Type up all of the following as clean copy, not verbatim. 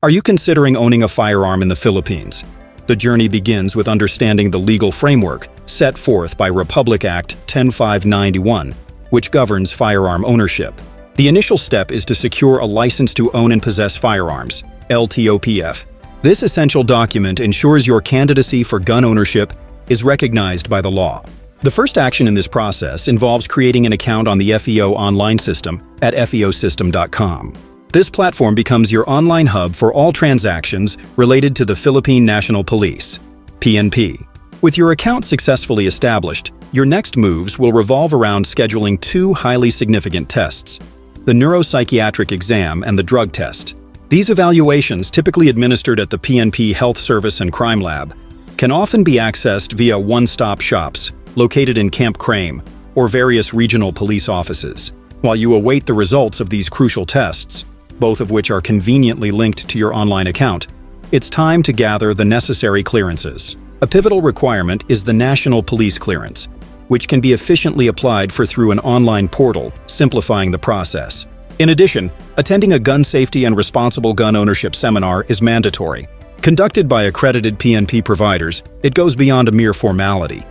Are you considering owning a firearm in the Philippines? The journey begins with understanding the legal framework set forth by Republic Act 10591, which governs firearm ownership. The initial step is to secure a license to own and possess firearms, LTOPF. This essential document ensures your candidacy for gun ownership is recognized by the law. The first action in this process involves creating an account on the FEO Online System at feosystem.com. This platform becomes your online hub for all transactions related to the Philippine National Police, PNP. With your account successfully established, your next moves will revolve around scheduling two highly significant tests: the Neuro-Psychiatric exam and the drug test. These evaluations, typically administered at the PNP Health Service and Crime Lab, can often be accessed via one-stop shops located in Camp Crame or various regional police offices. While you await the results of these crucial tests, both of which are conveniently linked to your online account, it's time to gather the necessary clearances. A pivotal requirement is the National Police Clearance, which can be efficiently applied for through an online portal, simplifying the process. In addition, attending a gun safety and responsible gun ownership seminar is mandatory. Conducted by accredited PNP providers, it goes beyond a mere formality,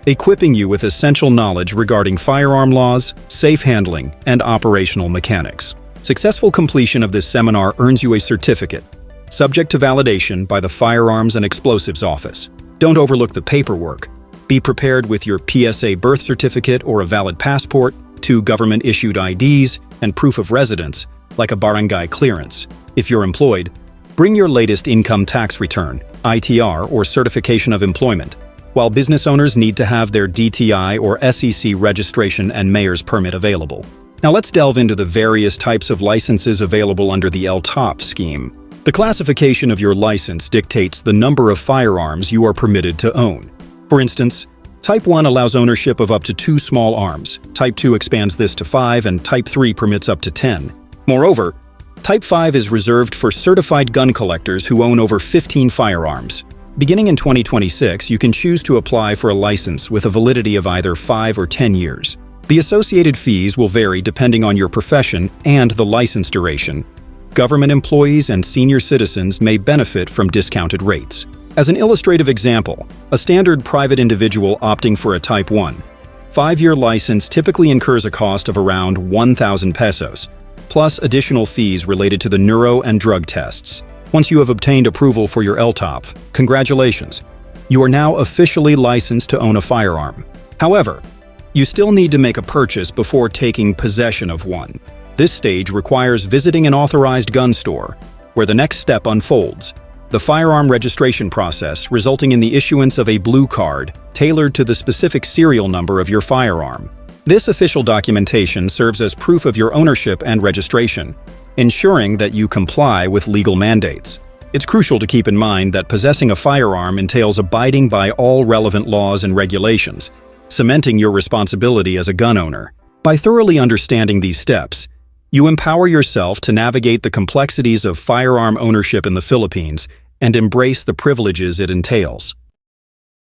equipping you with essential knowledge regarding firearm laws, safe handling, and operational mechanics. Successful completion of this seminar earns you a certificate, subject to validation by the Firearms and Explosives Office. Don't overlook the paperwork. Be prepared with your PSA birth certificate or a valid passport, 2 government-issued IDs, and proof of residence, like a barangay clearance. If you're employed, bring your latest income tax return, ITR, or certification of employment, while business owners need to have their DTI or SEC registration and mayor's permit available. Now let's delve into the various types of licenses available under the LTOP scheme. The classification of your license dictates the number of firearms you are permitted to own. For instance, Type 1 allows ownership of up to 2 small arms, Type 2 expands this to 5, and Type 3 permits up to 10. Moreover, Type 5 is reserved for certified gun collectors who own over 15 firearms. Beginning in 2026, you can choose to apply for a license with a validity of either 5 or 10 years. The associated fees will vary depending on your profession and the license duration. Government employees and senior citizens may benefit from discounted rates. As an illustrative example, a standard private individual opting for a Type 1 5-year license typically incurs a cost of around 1,000 pesos, plus additional fees related to the neuro and drug tests. Once you have obtained approval for your LTOP, congratulations! You are now officially licensed to own a firearm. However, you still need to make a purchase before taking possession of one. This stage requires visiting an authorized gun store, where the next step unfolds: the firearm registration process, resulting in the issuance of a blue card tailored to the specific serial number of your firearm. This official documentation serves as proof of your ownership and registration, ensuring that you comply with legal mandates. It's crucial to keep in mind that possessing a firearm entails abiding by all relevant laws and regulations, cementing your responsibility as a gun owner. By thoroughly understanding these steps, you empower yourself to navigate the complexities of firearm ownership in the Philippines and embrace the privileges it entails.